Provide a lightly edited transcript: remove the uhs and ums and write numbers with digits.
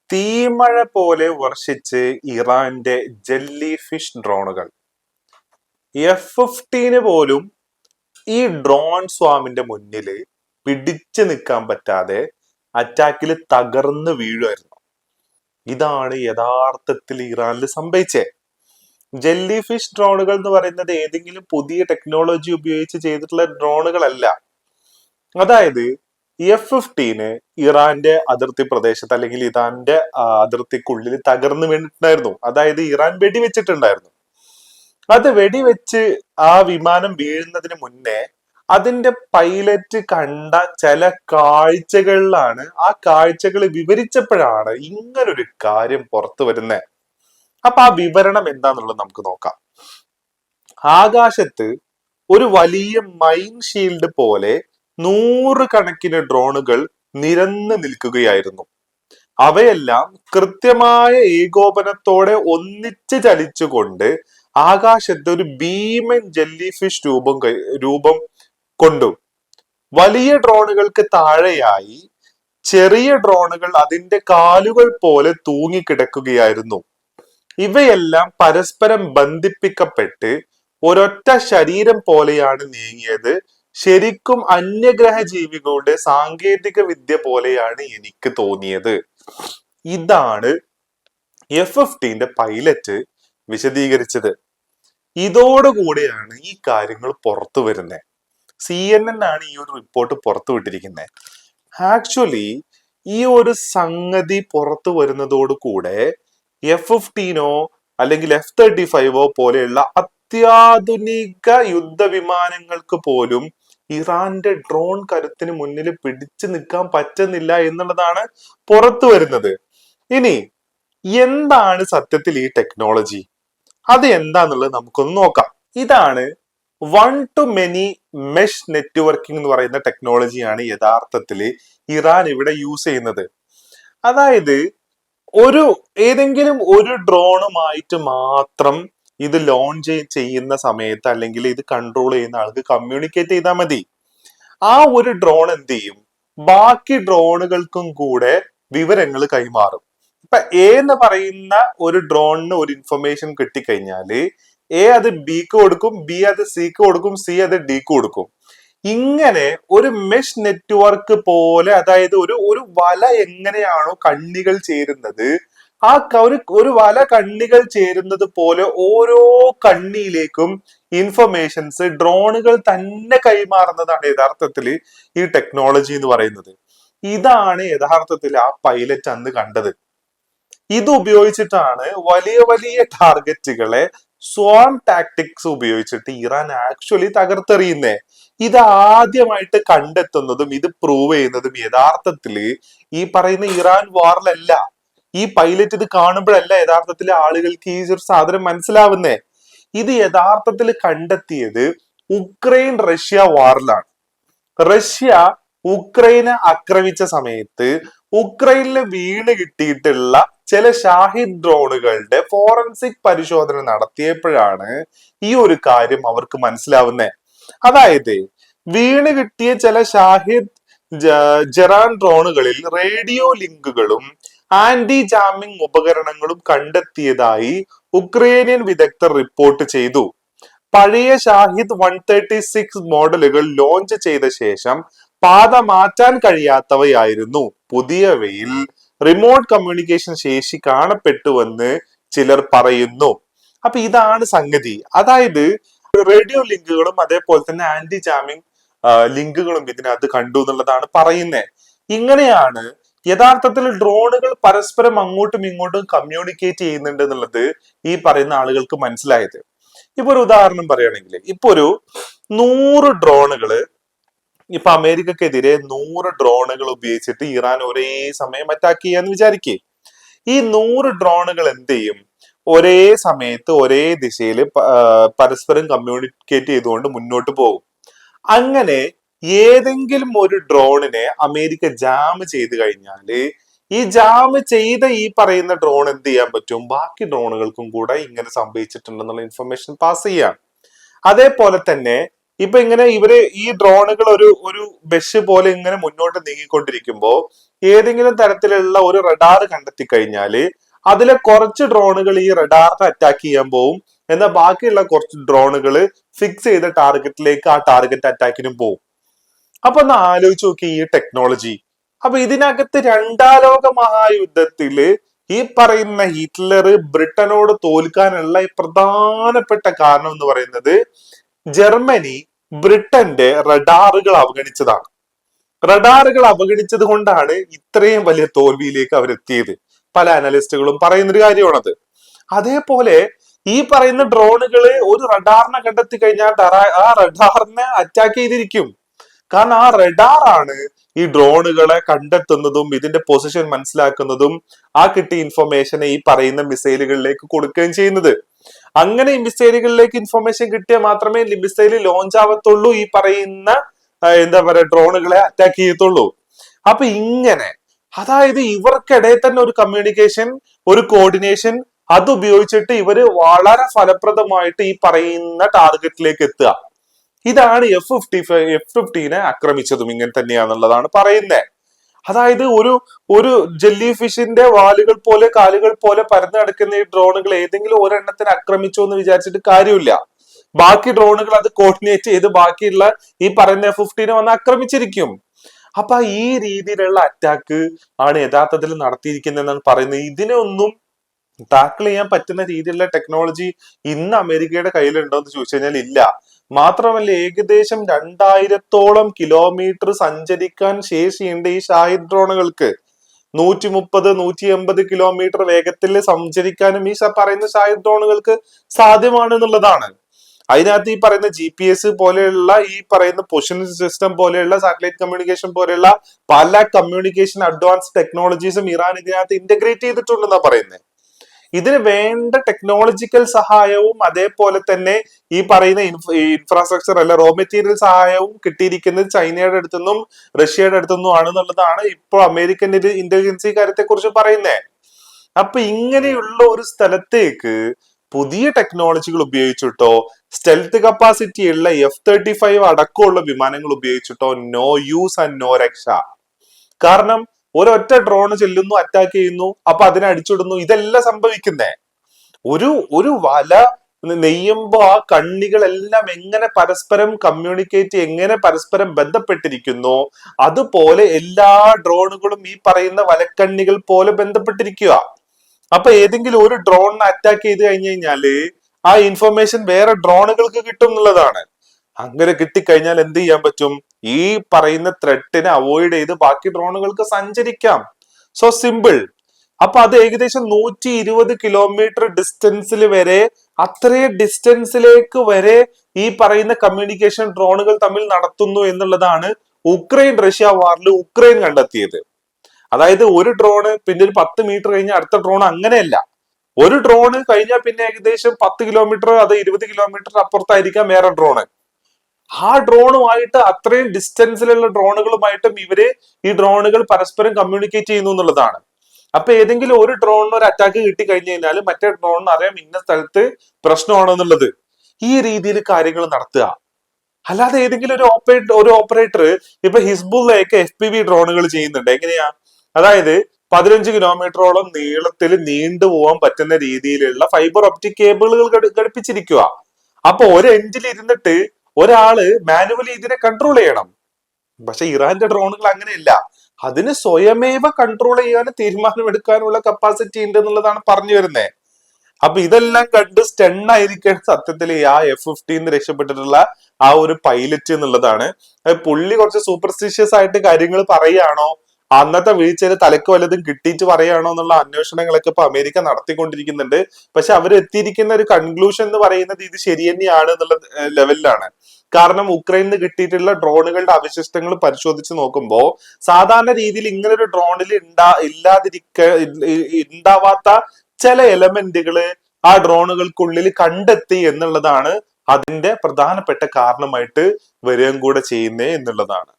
തീമഴ പോലെ വർഷിച്ച് ഇറാന്റെ jelly fish ഡ്രോണുകൾ. F-15 പോലും ഈ ഡ്രോൺ സ്വാമിന്റെ മുന്നിൽ പിടിച്ചു നിൽക്കാൻ പറ്റാതെ അറ്റാക്കിൽ തകർന്ന് വീഴുമായിരുന്നു. ഇതാണ് യഥാർത്ഥത്തിൽ ഇറാനിൽ സംഭവിച്ചത്. ജെല്ലി ഫിഷ് ഡ്രോണുകൾ എന്ന് പറയുന്നത് ഏതെങ്കിലും പുതിയ ടെക്നോളജി ഉപയോഗിച്ച് ചെയ്തിട്ടുള്ള ഡ്രോണുകളല്ല. അതായത് F-15 ഇറാന്റെ അതിർത്തി പ്രദേശത്ത് അല്ലെങ്കിൽ ഇറാന്റെ അതിർത്തിക്കുള്ളിൽ തകർന്നു വീണിട്ടുണ്ടായിരുന്നു. അതായത് ഇറാൻ വെടിവെച്ചിട്ടുണ്ടായിരുന്നു. അത് വെടിവെച്ച് ആ വിമാനം വീഴുന്നതിന് മുന്നേ അതിന്റെ പൈലറ്റ് കണ്ട ചില കാഴ്ചകളിലാണ്, ആ കാഴ്ചകൾ വിവരിച്ചപ്പോഴാണ് ഇങ്ങനൊരു കാര്യം പുറത്തു വരുന്നത്. അപ്പൊ ആ വിവരണം എന്താന്നുള്ളത് നമുക്ക് നോക്കാം. ആകാശത്ത് ഒരു വലിയ മൈൻ ഷീൽഡ് പോലെ 100 കണക്കിന് ഡ്രോണുകൾ നിരന്ന് നിൽക്കുകയായിരുന്നു. അവയെല്ലാം കൃത്യമായ ഏകോപനത്തോടെ ഒന്നിച്ച് ചലിച്ചുകൊണ്ട് ആകാശത്ത് ഒരു ഭീമൻ ജെല്ലി ഫിഷ് രൂപം കൊണ്ടു. വലിയ ഡ്രോണുകൾക്ക് താഴെയായി ചെറിയ ഡ്രോണുകൾ അതിന്റെ കാലുകൾ പോലെ തൂങ്ങിക്കിടക്കുകയായിരുന്നു. ഇവയെല്ലാം പരസ്പരം ബന്ധിപ്പിക്കപ്പെട്ട് ഒരൊറ്റ ശരീരം പോലെയാണ് നീങ്ങിയത്. ശരിക്കും അന്യഗ്രഹ ജീവികളുടെ സാങ്കേതിക വിദ്യ പോലെയാണ് എനിക്ക് തോന്നിയത്. ഇതാണ് F-15 പൈലറ്റ് വിശദീകരിച്ചത്. ഇതോടുകൂടിയാണ് ഈ കാര്യങ്ങൾ പുറത്തു വരുന്നത്. CNN ആണ് ഈ ഒരു റിപ്പോർട്ട് പുറത്തു വിട്ടിരിക്കുന്നത്. ആക്ച്വലി ഈ ഒരു സംഗതി പുറത്തു വരുന്നതോടുകൂടെ F-15 അല്ലെങ്കിൽ F-35 പോലെയുള്ള അത്യാധുനിക യുദ്ധവിമാനങ്ങൾക്ക് പോലും ഇറാന്റെ ഡ്രോൺ കരുത്തിന് മുന്നിൽ പിടിച്ചു നിൽക്കാൻ പറ്റുന്നില്ല എന്നുള്ളതാണ് പുറത്തു വരുന്നത്. ഇനി എന്താണ് സത്യത്തിൽ ഈ ടെക്നോളജി? അത് എന്താന്നുള്ളത് നമുക്കൊന്ന് നോക്കാം. ഇതാണ് one two many mesh networking എന്ന് പറയുന്ന ടെക്നോളജിയാണ് യഥാർത്ഥത്തിൽ ഇറാൻ ഇവിടെ യൂസ് ചെയ്യുന്നത്. അതായത് ഏതെങ്കിലും ഒരു ഡ്രോണുമായിട്ട് മാത്രം ഇത് ലോഞ്ച് ചെയ്യുന്ന സമയത്ത് അല്ലെങ്കിൽ ഇത് കൺട്രോൾ ചെയ്യുന്ന ആൾക്ക് കമ്മ്യൂണിക്കേറ്റ് ചെയ്താൽ മതി. ആ ഒരു ഡ്രോൺ എന്ത് ചെയ്യും? ബാക്കി ഡ്രോണുകൾക്കും കൂടെ വിവരങ്ങൾ കൈമാറും. ഇപ്പൊ എ എന്ന് പറയുന്ന ഒരു ഡ്രോണിന് ഒരു ഇൻഫർമേഷൻ കിട്ടിക്കഴിഞ്ഞാല് എ അത് ബിക്ക് കൊടുക്കും, ബി അത് സിക്ക് കൊടുക്കും, സി അത് ഡിക്ക് കൊടുക്കും. ഇങ്ങനെ ഒരു മെഷ് നെറ്റ്വർക്ക് പോലെ, അതായത് ഒരു വല എങ്ങനെയാണോ കണ്ണികൾ ചേരുന്നത്, ആ ഒരു വല കണ്ണികൾ ചേരുന്നത് പോലെ ഓരോ കണ്ണിയിലേക്കും ഇൻഫർമേഷൻസ് ഡ്രോണുകൾ തന്നെ കൈമാറുന്നതാണ് യഥാർത്ഥത്തിൽ ഈ ടെക്നോളജി എന്ന് പറയുന്നത്. ഇതാണ് യഥാർത്ഥത്തിൽ ആ പൈലറ്റ് അന്ന് കണ്ടത്. ഇത് ഉപയോഗിച്ചിട്ടാണ് വലിയ വലിയ ടാർഗറ്റുകളെ സ്വാം ടാക്ടിക്സ് ഉപയോഗിച്ചിട്ട് ഇറാൻ ആക്ച്വലി തകർത്തെറിയുന്നേ. ഇത് ആദ്യമായിട്ട് കണ്ടെത്തുന്നതും ഇത് പ്രൂവ് ചെയ്യുന്നതും യഥാർത്ഥത്തില് ഈ പറയുന്ന ഇറാൻ വാറിലല്ല. ഈ പൈലറ്റ് ഇത് കാണുമ്പോഴല്ല യഥാർത്ഥത്തിൽ ആളുകൾക്ക് ഈ ഒരു സാധനം മനസ്സിലാവുന്നേ. ഇത് യഥാർത്ഥത്തിൽ കണ്ടെത്തിയത് ഉക്രൈൻ റഷ്യ വാറിലാണ്. റഷ്യ ഉക്രൈനെ ആക്രമിച്ച സമയത്ത് ഉക്രൈനിൽ വീണ് കിട്ടിയിട്ടുള്ള ചില ഷാഹിദ് ഡ്രോണുകളുടെ ഫോറൻസിക് പരിശോധന നടത്തിയപ്പോഴാണ് ഈ ഒരു കാര്യം അവർക്ക് മനസ്സിലാവുന്നത്. അതായത് വീണ് കിട്ടിയ ചില ഷാഹിദ് ജറാൻ ഡ്രോണുകളിൽ റേഡിയോ ലിങ്കുകളും ആന്റി ജാമിംഗ് ഉപകരണങ്ങളും കണ്ടെത്തിയതായി ഉക്രൈനിയൻ വിദഗ്ധർ റിപ്പോർട്ട് ചെയ്തു. പഴയ ഷാഹിദ് 136 മോഡലുകൾ ലോഞ്ച് ചെയ്ത ശേഷം പാത മാറ്റാൻ കഴിയാത്തവയായിരുന്നു. പുതിയവയിൽ റിമോട്ട് കമ്മ്യൂണിക്കേഷൻ ശേഷി കാണപ്പെട്ടുവെന്ന് ചിലർ പറയുന്നു. അപ്പൊ ഇതാണ് സംഗതി. അതായത് റേഡിയോ ലിങ്കുകളും അതേപോലെ തന്നെ ആന്റി ജാമിംഗ് ലിങ്കുകളും ഇതിനകത്ത് കണ്ടു എന്നുള്ളതാണ് പറയുന്നത്. ഇങ്ങനെയാണ് യഥാർത്ഥത്തിൽ ഡ്രോണുകൾ പരസ്പരം അങ്ങോട്ടും ഇങ്ങോട്ടും കമ്മ്യൂണിക്കേറ്റ് ചെയ്യുന്നുണ്ട് എന്നുള്ളത് ഈ പറയുന്ന ആളുകൾക്ക് മനസ്സിലായത്. ഇപ്പൊ ഒരു ഉദാഹരണം പറയുകയാണെങ്കിൽ, ഇപ്പൊ ഒരു 100 ഡ്രോണുകള്, ഇപ്പൊ അമേരിക്കക്കെതിരെ 100 ഡ്രോണുകൾ ഉപയോഗിച്ചിട്ട് ഇറാൻ ഒരേ സമയം അറ്റാക്ക് ചെയ്യാന്ന് വിചാരിക്കേ. ഈ 100 ഡ്രോണുകൾ എന്ത് ചെയ്യും? ഒരേ സമയത്ത് ഒരേ ദിശയിൽ പരസ്പരം കമ്മ്യൂണിക്കേറ്റ് ചെയ്തുകൊണ്ട് മുന്നോട്ട് പോകും. അങ്ങനെ ഏതെങ്കിലും ഒരു ഡ്രോണിനെ അമേരിക്ക ജാം ചെയ്ത് കഴിഞ്ഞാല് ഈ ജാം ചെയ്ത ഈ പറയുന്ന ഡ്രോൺ എന്ത് ചെയ്യാൻ പറ്റും? ബാക്കി ഡ്രോണുകൾക്കും കൂടെ ഇങ്ങനെ സംഭവിച്ചിട്ടുണ്ടെന്നുള്ള ഇൻഫർമേഷൻ പാസ് ചെയ്യാം. അതേപോലെ തന്നെ ഇപ്പൊ ഇങ്ങനെ ഈ ഡ്രോണുകൾ ഒരു ബസ് പോലെ ഇങ്ങനെ മുന്നോട്ട് നീങ്ങിക്കൊണ്ടിരിക്കുമ്പോ ഏതെങ്കിലും തരത്തിലുള്ള ഒരു റഡാർ കണ്ടെത്തി കഴിഞ്ഞാല് അതിലെ കുറച്ച് ഡ്രോണുകൾ ഈ റഡാറിനെ അറ്റാക്ക് ചെയ്യാൻ പോവും, എന്നാൽ ബാക്കിയുള്ള കുറച്ച് ഡ്രോണുകൾ ഫിക്സ് ചെയ്ത ടാർഗറ്റിലേക്ക് ആ ടാർഗറ്റ് അറ്റാക്കിനും പോവും. അപ്പൊ ഒന്ന് ആലോചിച്ച് നോക്കി ഈ ടെക്നോളജി. അപ്പൊ ഇതിനകത്ത് രണ്ടാം ലോക മഹായുദ്ധത്തില് ഈ പറയുന്ന ഹിറ്റ്ലർ ബ്രിട്ടനോട് തോൽക്കാനുള്ള പ്രധാനപ്പെട്ട കാരണം എന്ന് പറയുന്നത് ജർമ്മനി ബ്രിട്ടന്റെ റഡാറുകൾ അവഗണിച്ചതാണ്. റഡാറുകൾ അവഗണിച്ചത് കൊണ്ടാണ് ഇത്രയും വലിയ തോൽവിയിലേക്ക് അവരെത്തിയത്. പല അനലിസ്റ്റുകളും പറയുന്ന ഒരു കാര്യമാണത്. അതേപോലെ ഈ പറയുന്ന ഡ്രോണുകള് ഒരു റഡാറിനെ കണ്ടെത്തി കഴിഞ്ഞാൽ ആ റഡാറിനെ അറ്റാക്ക് ചെയ്തിരിക്കും. കാരണം ആ റഡാർ ആണ് ഈ ഡ്രോണുകളെ കണ്ടെത്തുന്നതും ഇതിന്റെ പൊസിഷൻ മനസ്സിലാക്കുന്നതും ആ കിട്ടിയ ഇൻഫർമേഷനെ ഈ പറയുന്ന മിസൈലുകളിലേക്ക് കൊടുക്കുകയും ചെയ്യുന്നത്. അങ്ങനെ ഈ മിസൈലുകളിലേക്ക് ഇൻഫർമേഷൻ കിട്ടിയാൽ മാത്രമേ മിസൈൽ ലോഞ്ച് ആവത്തുള്ളൂ, ഈ പറയുന്ന എന്താ പറയാ ഡ്രോണുകളെ അറ്റാക്ക് ചെയ്യത്തുള്ളൂ. അപ്പൊ ഇങ്ങനെ അതായത് ഇവർക്കിടയിൽ തന്നെ ഒരു കമ്മ്യൂണിക്കേഷൻ, ഒരു കോർഡിനേഷൻ, അത് ഉപയോഗിച്ചിട്ട് ഇവര് വളരെ ഫലപ്രദമായിട്ട് ഈ പറയുന്ന ടാർഗറ്റിലേക്ക് എത്തുക. ഇതാണ് F-15 ആക്രമിച്ചതും ഇങ്ങനെ തന്നെയാണെന്നുള്ളതാണ് പറയുന്നത്. അതായത് ഒരു ജെല്ലി ഫിഷിന്റെ വാലുകൾ പോലെ കാലുകൾ പോലെ പരന്നു കിടക്കുന്ന ഈ ഡ്രോണുകൾ ഏതെങ്കിലും ഒരെണ്ണത്തിന് ആക്രമിച്ചോ എന്ന് വിചാരിച്ചിട്ട് കാര്യമില്ല. ബാക്കി ഡ്രോണുകൾ അത് കോർഡിനേറ്റ് ചെയ്ത് ബാക്കിയുള്ള ഈ പറയുന്ന F-15 വന്ന് ആക്രമിച്ചിരിക്കും. അപ്പൊ ഈ രീതിയിലുള്ള അറ്റാക്ക് ആണ് യഥാർത്ഥത്തിൽ നടത്തിയിരിക്കുന്നതെന്നാണ് പറയുന്നത്. ഇതിനൊന്നും ടാക്കിൾ ചെയ്യാൻ പറ്റുന്ന രീതിയിലുള്ള ടെക്നോളജി ഇന്ന് അമേരിക്കയുടെ കയ്യിലുണ്ടോ എന്ന് ചോദിച്ചു കഴിഞ്ഞാൽ ഇല്ല. മാത്രമല്ല ഏകദേശം 2000-ഓളം കിലോമീറ്റർ സഞ്ചരിക്കാൻ ശേഷിയുണ്ട് ഈ ഷാഹിദ് ഡ്രോണുകൾക്ക്. 130-180 കിലോമീറ്റർ വേഗത്തിൽ സഞ്ചരിക്കാനും ഈ പറയുന്ന ഷാഹിദ് ഡ്രോണുകൾക്ക് സാധ്യമാണ് എന്നുള്ളതാണ്. അതിനകത്ത് ഈ പറയുന്ന GPS പോലെയുള്ള ഈ പറയുന്ന പൊസിഷനിങ് സിസ്റ്റം പോലെയുള്ള സാറ്റലൈറ്റ് കമ്മ്യൂണിക്കേഷൻ പോലെയുള്ള പല കമ്മ്യൂണിക്കേഷൻ അഡ്വാൻസ് ടെക്നോളജീസും ഇറാൻ ഇതിനകത്ത് ഇന്റഗ്രേറ്റ് ചെയ്തിട്ടുണ്ടെന്നാണ് പറയുന്നത്. ഇതിന് വേണ്ട ടെക്നോളജിക്കൽ സഹായവും അതേപോലെ തന്നെ ഈ പറയുന്ന ഇൻഫ്രാസ്ട്രക്ചർ അല്ല റോ മെറ്റീരിയൽ സഹായവും കിട്ടിയിരിക്കുന്നത് ചൈനയുടെ അടുത്തുനിന്നും റഷ്യയുടെ അടുത്തുനിന്നും ആണെന്നുള്ളതാണ് ഇപ്പോൾ അമേരിക്കൻ ഇന്റലിജൻസി കാര്യത്തെ കുറിച്ച് പറയുന്നത്. അപ്പൊ ഇങ്ങനെയുള്ള ഒരു സ്ഥലത്തേക്ക് പുതിയ ടെക്നോളജികൾ ഉപയോഗിച്ചിട്ടോ സ്റ്റെൽത്ത് കപ്പാസിറ്റി ഉള്ള F-35 അടക്കമുള്ള വിമാനങ്ങൾ ഉപയോഗിച്ചിട്ടോ നോ യൂസ് ആൻഡ് നോ രക്ഷ. കാരണം ഒരൊറ്റ ഡ്രോൺ ചെല്ലുന്നു, അറ്റാക്ക് ചെയ്യുന്നു, അപ്പൊ അതിനെ അടിച്ചിടുന്നു. ഇതെല്ലാം സംഭവിക്കുന്നേ ഒരു വല നെയ്യുമ്പോ ആ കണ്ണികളെല്ലാം എങ്ങനെ പരസ്പരം കമ്മ്യൂണിക്കേറ്റ്, എങ്ങനെ പരസ്പരം ബന്ധപ്പെട്ടിരിക്കുന്നു, അതുപോലെ എല്ലാ ഡ്രോണുകളും ഈ പറയുന്ന വലക്കണ്ണികൾ പോലെ ബന്ധപ്പെട്ടിരിക്കുക. അപ്പൊ ഏതെങ്കിലും ഒരു ഡ്രോണിനെ അറ്റാക്ക് ചെയ്ത് കഴിഞ്ഞു കഴിഞ്ഞാല് ആ ഇൻഫർമേഷൻ വേറെ ഡ്രോണുകൾക്ക് കിട്ടും എന്നുള്ളതാണ്. അങ്ങനെ കിട്ടിക്കഴിഞ്ഞാൽ എന്ത് ചെയ്യാൻ പറ്റും? ഈ പറയുന്ന ത്രെട്ടിനെ അവോയ്ഡ് ചെയ്ത് ബാക്കി ഡ്രോണുകൾക്ക് സഞ്ചരിക്കാം. So simple. അപ്പൊ അത് ഏകദേശം 120 കിലോമീറ്റർ ഡിസ്റ്റൻസിൽ വരെ, അത്രയും ഡിസ്റ്റൻസിലേക്ക് വരെ ഈ പറയുന്ന കമ്മ്യൂണിക്കേഷൻ ഡ്രോണുകൾ തമ്മിൽ നടത്തുന്നു എന്നുള്ളതാണ് ഉക്രൈൻ റഷ്യ വാറിൽ ഉക്രൈൻ കണ്ടെത്തിയത്. അതായത് ഒരു ഡ്രോണ് പിന്നെ ഒരു 10 മീറ്റർ കഴിഞ്ഞ അടുത്ത ഡ്രോൺ, അങ്ങനെയല്ല. ഒരു ഡ്രോണ് കഴിഞ്ഞാൽ പിന്നെ ഏകദേശം 10 കിലോമീറ്റർ അത് 20 കിലോമീറ്റർ അപ്പുറത്തായിരിക്കാം വേറെ ഡ്രോണ്. ആ ഡ്രോണുമായിട്ട് അത്രയും ഡിസ്റ്റൻസിലുള്ള ഡ്രോണുകളുമായിട്ടും ഈ ഡ്രോണുകൾ പരസ്പരം കമ്മ്യൂണിക്കേറ്റ് ചെയ്യുന്നു എന്നുള്ളതാണ്. അപ്പൊ ഏതെങ്കിലും ഒരു ഡ്രോണിന് ഒരു അറ്റാക്ക് കിട്ടി കഴിഞ്ഞു കഴിഞ്ഞാൽ മറ്റേ ഡ്രോണിന് അറിയാം ഇന്ന സ്ഥലത്ത് പ്രശ്നമാണെന്നുള്ളത്. ഈ രീതിയിൽ കാര്യങ്ങൾ നടത്തുക. അല്ലാതെ ഏതെങ്കിലും ഒരു ഓപ്പറേറ്റർ ഇപ്പൊ ഹിസ്ബുള്ളയൊക്കെ FPV ഡ്രോണുകൾ ചെയ്യുന്നുണ്ട്. എങ്ങനെയാ? അതായത് 15 കിലോമീറ്ററോളം നീളത്തിൽ നീണ്ടുപോകാൻ പറ്റുന്ന രീതിയിലുള്ള ഫൈബർ ഒപ്റ്റിക് കേബിളുകൾ ഘടിപ്പിച്ചിരിക്കുക. അപ്പൊ ഒരു എൻഡിൽ ഇരുന്നിട്ട് ഒരാള് മാനുവലി ഇതിനെ കൺട്രോൾ ചെയ്യണം. പക്ഷെ ഇറാന്റെ ഡ്രോണുകൾ അങ്ങനെയല്ല. അതിന് സ്വയമേവ കൺട്രോൾ ചെയ്യാനും തീരുമാനമെടുക്കാനുള്ള കപ്പാസിറ്റി ഉണ്ട് എന്നുള്ളതാണ് പറഞ്ഞു വരുന്നത്. അപ്പൊ ഇതെല്ലാം കണ്ട് സ്റ്റണ്ണായിരിക്കണം സത്യത്തിൽ ആ F-15 രക്ഷപ്പെട്ടിട്ടുള്ള ആ ഒരു പൈലറ്റ് എന്നുള്ളതാണ്. പുള്ളി കുറച്ച് സൂപ്പർസ്റ്റിഷ്യസ് ആയിട്ട് കാര്യങ്ങൾ പറയുകയാണോ, അന്നത്തെ വീഴ്ചയിൽ തലക്ക് വല്ലതും കിട്ടിയിട്ട് പറയാണോ എന്നുള്ള അന്വേഷണങ്ങളൊക്കെ ഇപ്പൊ അമേരിക്ക നടത്തിക്കൊണ്ടിരിക്കുന്നുണ്ട്. പക്ഷെ അവർ എത്തിയിരിക്കുന്ന ഒരു കൺക്ലൂഷൻ എന്ന് പറയുന്നത് ഇത് ശരി തന്നെയാണ് എന്നുള്ള ലെവലിലാണ്. കാരണം ഉക്രൈനിൽ കിട്ടിയിട്ടുള്ള ഡ്രോണുകളുടെ അവശിഷ്ടങ്ങൾ പരിശോധിച്ച് നോക്കുമ്പോൾ സാധാരണ രീതിയിൽ ഇങ്ങനെ ഒരു ഡ്രോണിൽ ഉണ്ടാവാത്ത ചില എലമെന്റുകള് ആ ഡ്രോണുകൾക്കുള്ളിൽ കണ്ടെത്തി എന്നുള്ളതാണ് അതിന്റെ പ്രധാനപ്പെട്ട കാരണമായിട്ട് വരികയും കൂടെ ചെയ്യുന്നേ എന്നുള്ളതാണ്.